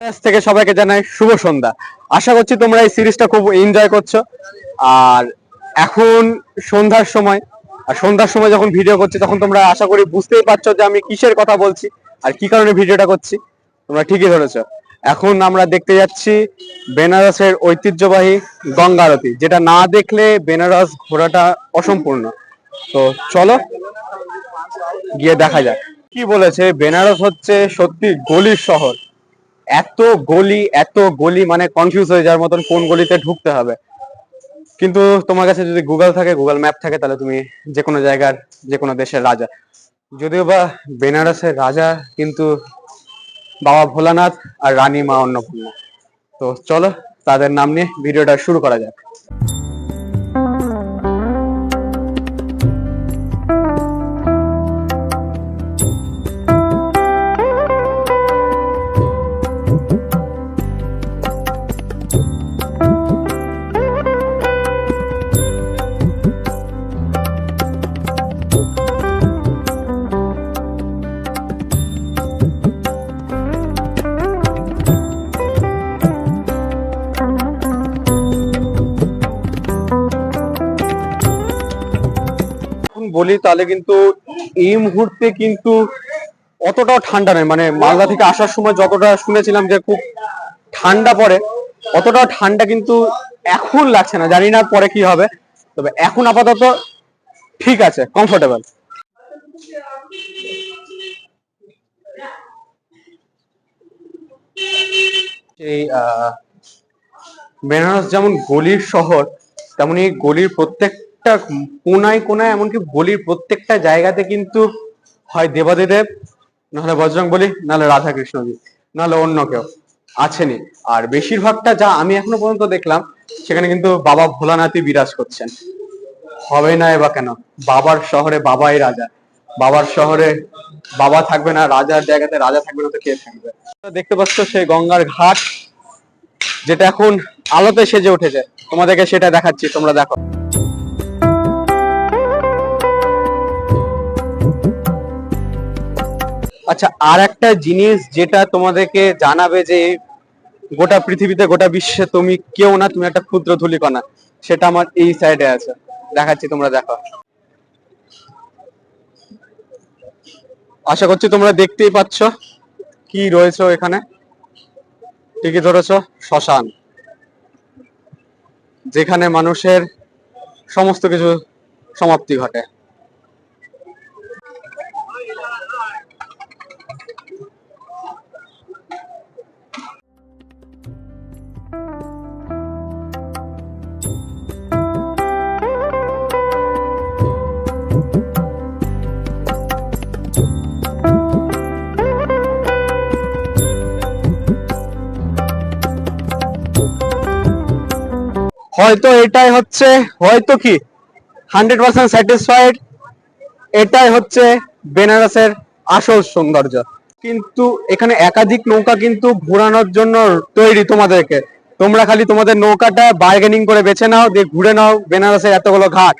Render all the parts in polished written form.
কাছ থেকে সবাইকে জানাই শুভ সন্ধ্যা। আশা করছি তোমরা এই সিরিজটা খুব এনজয় করছো। আর এখন সন্ধ্যার সময়, আর সন্ধ্যার সময় যখন ভিডিও করছি তখন তোমরা আশা করি বুঝতেই পারছো যে আমি কিসের কথা বলছি আর কি কারণে ভিডিওটা করছি। তোমরা ঠিকই ধরেছো। এখন আমরা দেখতে যাচ্ছি বেনারসের ঐতিহ্যবাহী গঙ্গা আরতি, যেটা না দেখলে বেনারস ঘোরাটা অসম্পূর্ণ। তো চলো গিয়ে দেখা যাক। কি বলেছে, বেনারস হচ্ছে সত্যি গলির শহর। এত গলি মানে কনফিউজ হয়ে যাওয়ার মতন কোন গলিতে ঢুকতে হবে। কিন্তু তোমার কাছে যদি গুগল থাকে, গুগল ম্যাপ থাকে, তাহলে তুমি যে কোনো জায়গার, যে কোনো দেশের রাজা, যদিও বা বেনারসের রাজা কিন্তু বাবা ভোলানাথ আর রানী মা অন্নপূর্ণা। তো চলো তাদের নাম নিয়ে ভিডিওটা শুরু করা যাক। বলি তাহলে কিন্তু এই মুহূর্তে কিন্তু অতটাও ঠান্ডা নয়, মানে মালদা থেকে আসার সময় যতটা শুনেছিলাম যে খুব ঠান্ডা পড়ে, অতটাও ঠান্ডা কিন্তু এখন লাগছে না। জানি না পরে কি হবে, তবে এখন আপাতত ঠিক আছে, কমফোর্টেবল। এই বেনারস যেমন গলির শহর, তেমনি গলির প্রত্যেকটা কোনায় কোনায়, এমনকি গলির প্রত্যেকটা জায়গাতে কিন্তু হয় দেবাদিদেব, নাহলে বজরংবলী, নাহলে রাধা কৃষ্ণজি, নাহলে অন্য কেউ আছেনই। আর বেশিরভাগটা যা আমি এখনো পর্যন্ত দেখলাম, সেখানে কিন্তু বাবা ভোলানাথই বিরাজ করছেন। হবে না বা কেন? বাবার শহরে বাবাই রাজা, বাবার শহরে বাবা থাকবে না, রাজার জায়গাতে রাজা থাকবে না, তো কে থাকবে? দেখতে পাচ্ছ সেই গঙ্গার ঘাট, যেটা এখন আলোতে সেজে উঠেছে। তোমাদেরকে সেটা দেখাচ্ছি, তোমরা দেখো। আচ্ছা, আর একটা জিনিস যেটা তোমাদেরকে জানাবে যে গোটা পৃথিবীতে, গোটা বিশ্বে তুমি কেউ না, তুমি একটা ক্ষুদ্র ধূলিকণা, সেটা আমার এই সাইডে আছে, দেখাচ্ছি, তোমরা দেখো। আশা করছি তোমরা দেখতেই পাচ্ছ কি রয়েছে এখানে। ঠিকই ধরেছো, শ্মশান, যেখানে মানুষের সমস্ত কিছু সমাপ্তি ঘটে। হয়তো এটাই হচ্ছে, হয়তো কি 100% স্যাটিসফাইড, এটাই হচ্ছে বেনারসের আসল সৌন্দর্য। কিন্তু এখানে একাধিক নৌকা কিন্তু ঘোরানোর জন্য তৈরি তোমাদেরকে। তোমরা খালি তোমাদের নৌকাটা বার্গেনিং করে বেছে নাও, দিয়ে ঘুরে নাও বেনারসের এতগুলো ঘাট।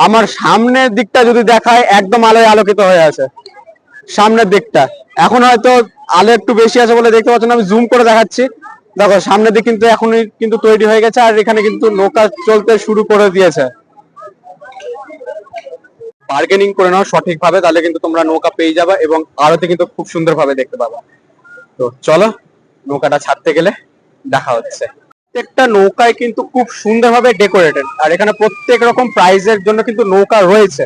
আমার সামনের দিকটা যদি দেখায়, একদম আলোয় আলোকিত হয়ে আছে সামনের দিকটা। এখন হয়তো আলো একটু বেশি আছে বলে দেখতে পাচ্ছ না, আমি জুম করে দেখাচ্ছি। দেখো সামনের দিক কিন্তু এখনই কিন্তু তৈরি হয়ে গেছে, আর এখানে কিন্তু নৌকা চলতে শুরু করে দিয়েছে। বার্গেনিং করে নাও সঠিকভাবে, তাহলে কিন্তু তোমরা নৌকা পেয়ে যাবে এবং আরতি কিন্তু খুব সুন্দরভাবে দেখতে পাবা। তো চলো, নৌকাটা ছাড়তে গেলে দেখা হচ্ছে। প্রত্যেকটা নৌকায় কিন্তু খুব সুন্দরভাবে ডেকোরেটেড, আর এখানে প্রত্যেক রকম প্রাইজের জন্য কিন্তু নৌকা রয়েছে।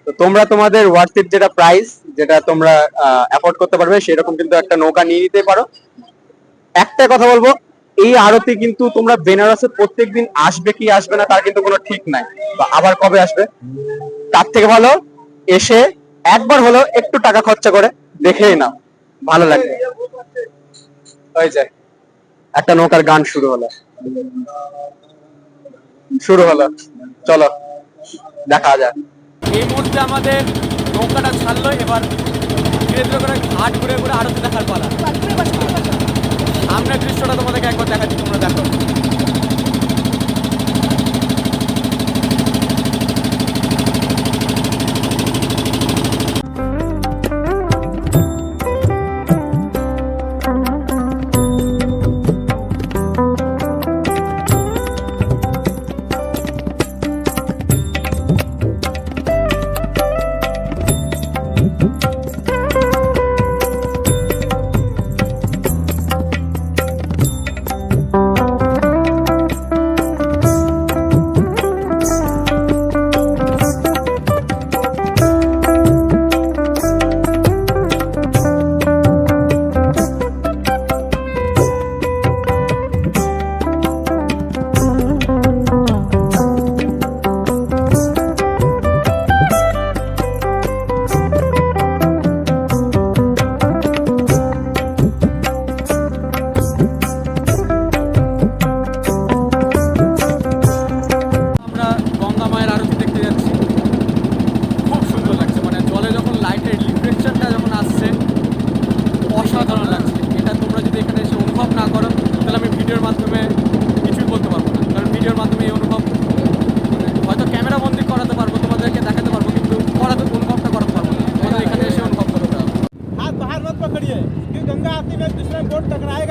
তো তোমরা তোমাদের ওয়ার্থের যেটা প্রাইস, যেটা তোমরা অ্যাফোর্ড করতে পারবে, সেরকম কিন্তু একটা নৌকা নিয়ে নিতে পারো। একটা কথা বলবো, এই আরতি কিন্তু তোমরা বেনারসে প্রত্যেকদিন আসবে কি আসবে না তার কিন্তু কোনো ঠিক নাই, বা আবার কবে আসবে। তার থেকে ভালো এসে একবার হলো একটু টাকা খরচা করে দেখেই নাও, ভালো লাগবে। ওই যে একটা নৌকার গান শুরু হলো, চলো দেখা যাক। এই মুহূর্তে আমাদের নৌকাটা ছাড়লো, এবার ধীরে ধীরে করে ঘাট ঘুরে ঘুরে আরতি দেখার পালা। সামনের দৃশ্যটা তোমাদেরকে একবার দেখাচ্ছি, তোমরা দেখো।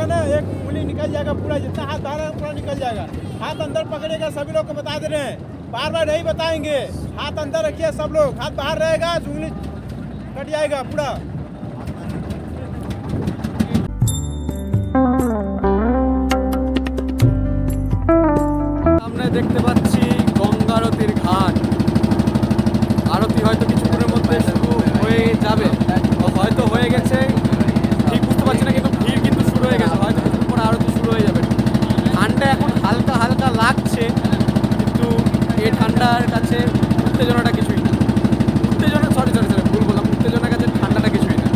जाएगा ना, एक उंगली निकल जाएगा पूरा, जितना हाथ बाहर है पूरा निकल जाएगा। हाथ अंदर पकड़ेगा, सभी लोग को बता दे रहे हैं, बार बार नहीं बताएंगे। हाथ अंदर रखिए सब लोग, हाथ बाहर रहेगा, उंगली कट जाएगा पूरा। সামনে দেখতে পাচ্ছি গঙ্গা আরতির ঘাট। আরতি হয়তো কিছুক্ষণের মধ্যে শুরু হয়ে যাবে, হয়তো হয়ে গেছে, ঠিক বুঝতে পারছি না, কিন্তু ভিড় কিন্তু শুরু হয়ে গেছে, হয়তো কিছুক্ষণ পরে আরতি শুরু হয়ে যাবে। ঠান্ডা এখন হালকা হালকা লাগছে, কিন্তু এই ঠান্ডার কাছে উত্তেজনাটা কিছুই না। উত্তেজনা সরি ভুল বললাম, উত্তেজনার কাছে ঠান্ডাটা কিছুই না।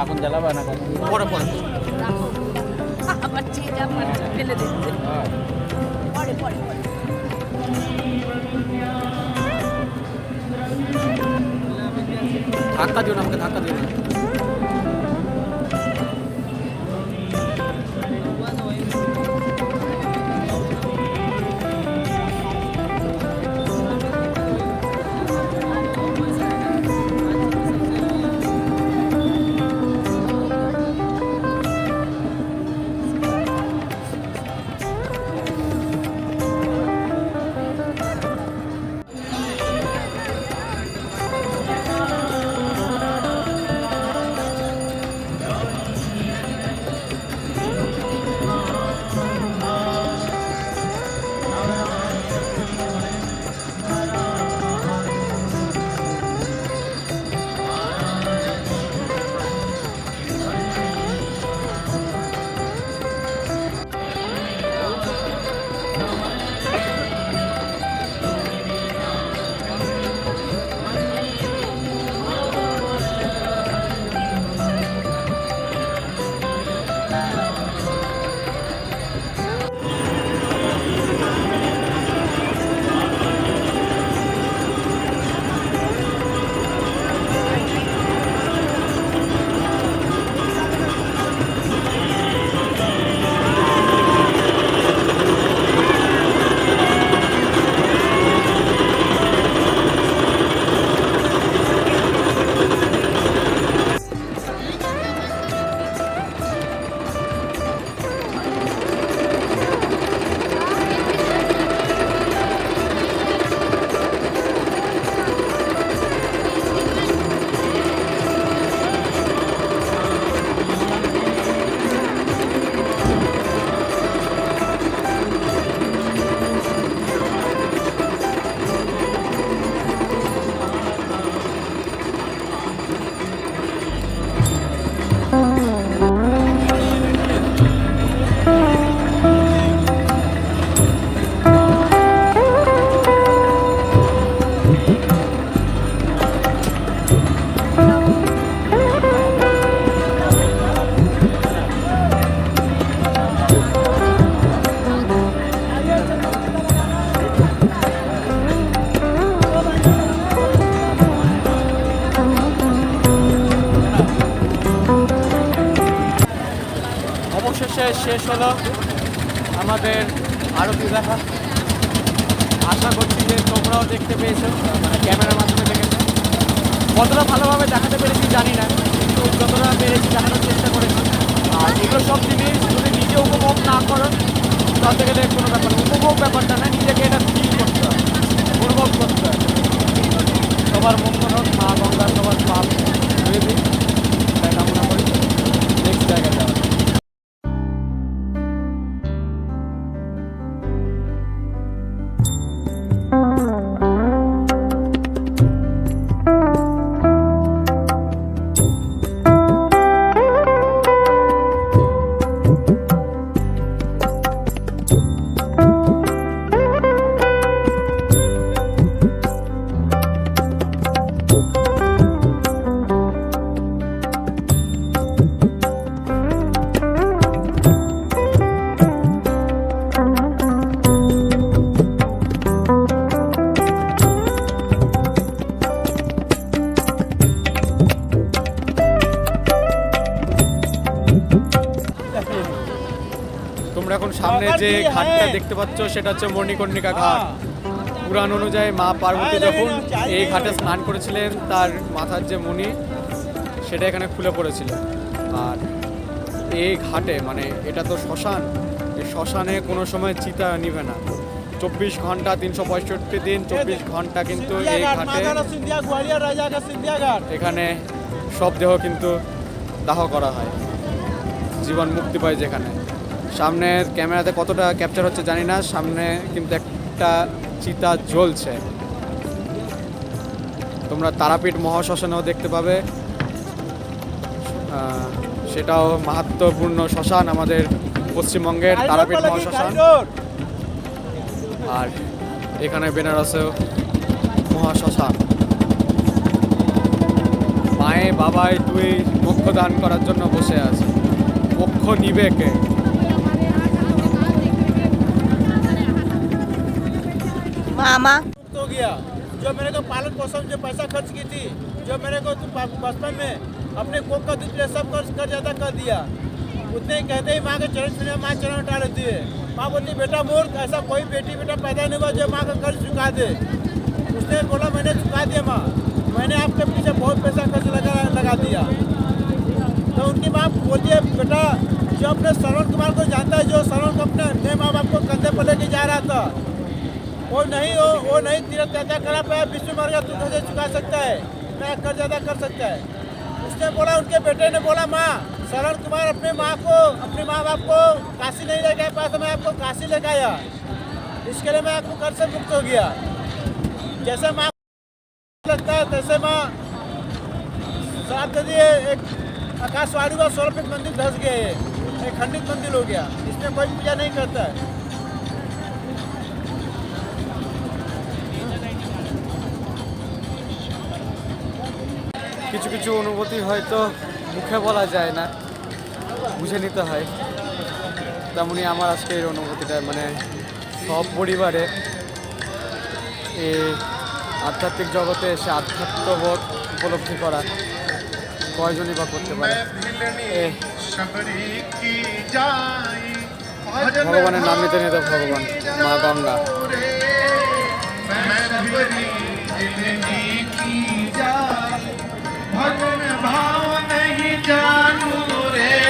এখন জ্বালাবা না পরে পরে আবার চেয়ে আবার ফেলে দিচ্ছে পরে পরে পরে ধাক্কা দিও না, আমাকে ধাক্কা দিও না। শেষ হলো আমাদের আরতি দেখা। আশা করছি যে তোমরাও দেখতে পেয়েছো, মানে ক্যামেরার মাধ্যমে দেখেছো। কতটা ভালোভাবে দেখাতে পেরেছি জানি না, কিন্তু যতটা পেরেছি দেখানোর চেষ্টা করেছি। আর এগুলো সব জিনিস যদি নিজে উপভোগ না করো তাতে গেলে কোনো ব্যাপার না। উপভোগ ব্যাপারটা না, নিজেকে এটা ফিল করতে হয়, অনুভব করতে হয়। সবার মঙ্গল হোক, মা গঙ্গা সবার পাপ হয়ে দিই, তাই কামনা করি। নেক্সট জায়গায় যাওয়া। তোমরা এখন সামনে যে ঘাটটা দেখতে পাচ্ছ সেটা হচ্ছে মণিকর্ণিকা ঘাট। পুরাণ অনুযায়ী মা পার্বতী যখন এই ঘাটে স্নান করেছিলেন, তার মাথার যে মণি সেটা এখানে খুলে পড়েছিল। আর এই ঘাটে, মানে এটা তো শ্মশান, এই শ্মশানে কোনো সময় চিতা নিভে না। 24 ঘন্টা 365 দিন 24 ঘন্টা কিন্তু এই ঘাটে এখানে সব দেহ কিন্তু দাহ করা হয়, জীবন মুক্তি পায় যেখানে। সামনের ক্যামেরাতে কতটা ক্যাপচার হচ্ছে জানি না, সামনে কিন্তু একটা চিতা জ্বলছে। তোমরা তারাপীঠ মহাশ্মশানেও দেখতে পাবে, সেটাও মাহাত্ম্যপূর্ণ শ্মশান আমাদের পশ্চিমবঙ্গের তারাপীঠ মহাশ্মশান। আর এখানে বেনারসেও মহাশ্মশান। মায়ে বাবাই দুই মোক্ষ দান করার জন্য বসে আছে, মোক্ষ নিবে কে? मामा हो गया। जो मेरे को पालन पोषण जो पैसा खर्च की थी, जो मेरे को बचपन में अपने कोक का दूध सब कर ज्यादा कर दिया, उतने ही कहते ही माँ के चरण छूने माँ चरण उठा लेती है। माँ बोलती बेटा मूर्ख, ऐसा कोई बेटी बेटा पैदा नहीं हुआ जो माँ का कर्ज चुका दे। उसने बोला मैंने चुका दिया माँ, मैंने आपके पीछे बहुत पैसा खर्च लगा दिया। तो उनकी माँ बोलती है बेटा, जो अपने श्रवण कुमार को जानता है, जो श्रवण को अपने माँ बाप को कंधे पर लेके जा रहा था, वो नहीं तीर्थ यात्रा करा पाया, विष्णु मार्ग तू कैसे चुका सकता है, मैं कर्ज अदा कर सकता है। उसने बोला, उनके बेटे ने बोला माँ, शरण कुमार अपने माँ बाप को काशी नहीं ले गया पाया, तो मैं आपको काशी ले गया, इसके लिए मैं आपको कर्ज से मुक्त हो गया। जैसे माँ लगता है तैसे माँ साथ दे दिए, एक आकाशवाणी व 16 फीट मंदिर धस गए, एक खंडित मंदिर हो गया, इसमें कोई पूजा नहीं करता है। কিছু কিছু অনুভূতি হয়তো মুখে বলা যায় না, বুঝে নিতে হয়। তেমনই আমার আজকে এই অনুভূতিটা, মানে সব পরিবারে এই আধ্যাত্মিক জগতে এসে আধ্যাত্মবোধ উপলব্ধি করা কয়জনই বা করতে পারে। ভগবানের নাম নিতে নিতে ভগবান মা গঙ্গা। भगन भाव नहीं जानू रे,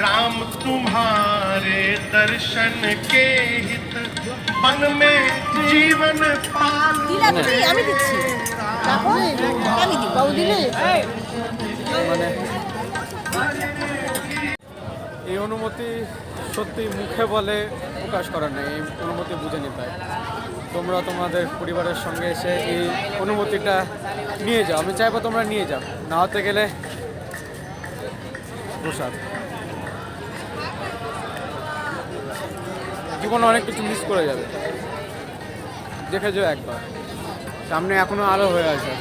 राम तुम्हारे दर्शन के हित मन में जीवन पालू। আমি দিচ্ছি আমি দিব বাবু দিলে মানে এই অনুমতি সত্যি মুখে বলে প্রকাশ করার নেই, এই অনুমতি বুঝে নিতে হয়। তোমরা তোমাদের পরিবারের সঙ্গে এসে এই অনুমতিটা নিয়ে যাও, আমি চাইবো তোমরা নিয়ে যাও, না হতে গেলে প্রসাদ। জীবনে অনেক কিছু মিস করে যাবে, দেখে যাও একবার, সামনে এখনো আরো হয়ে আছে।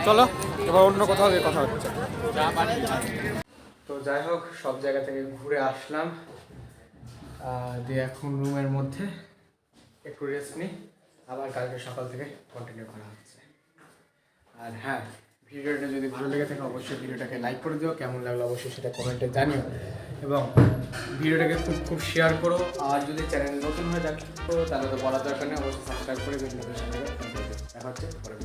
চলো এবার অন্য কোথাও গিয়ে কথা হচ্ছে। তো যাই হোক, সব জায়গা থেকে ঘুরে আসলাম, দিয়ে এখন রুমের মধ্যে একটু রেস্ট নিই, আবার কালকে সকাল থেকে কন্টিনিউ করা হচ্ছে। আর হ্যাঁ, ভিডিওটা যদি ভালো লেগে থাকে অবশ্যই ভিডিওটাকে লাইক করে দিও, কেমন লাগলো অবশ্যই সেটা কমেন্টে জানিও, এবং ভিডিওটাকে খুব শেয়ার করো। আর যদি চ্যানেল নতুন হয়ে থাকো তাহলে তো বলার দরকার নেই, অবশ্যই সাবস্ক্রাইব করে বেল নোটিফিকেশন দেখা হচ্ছে পরে।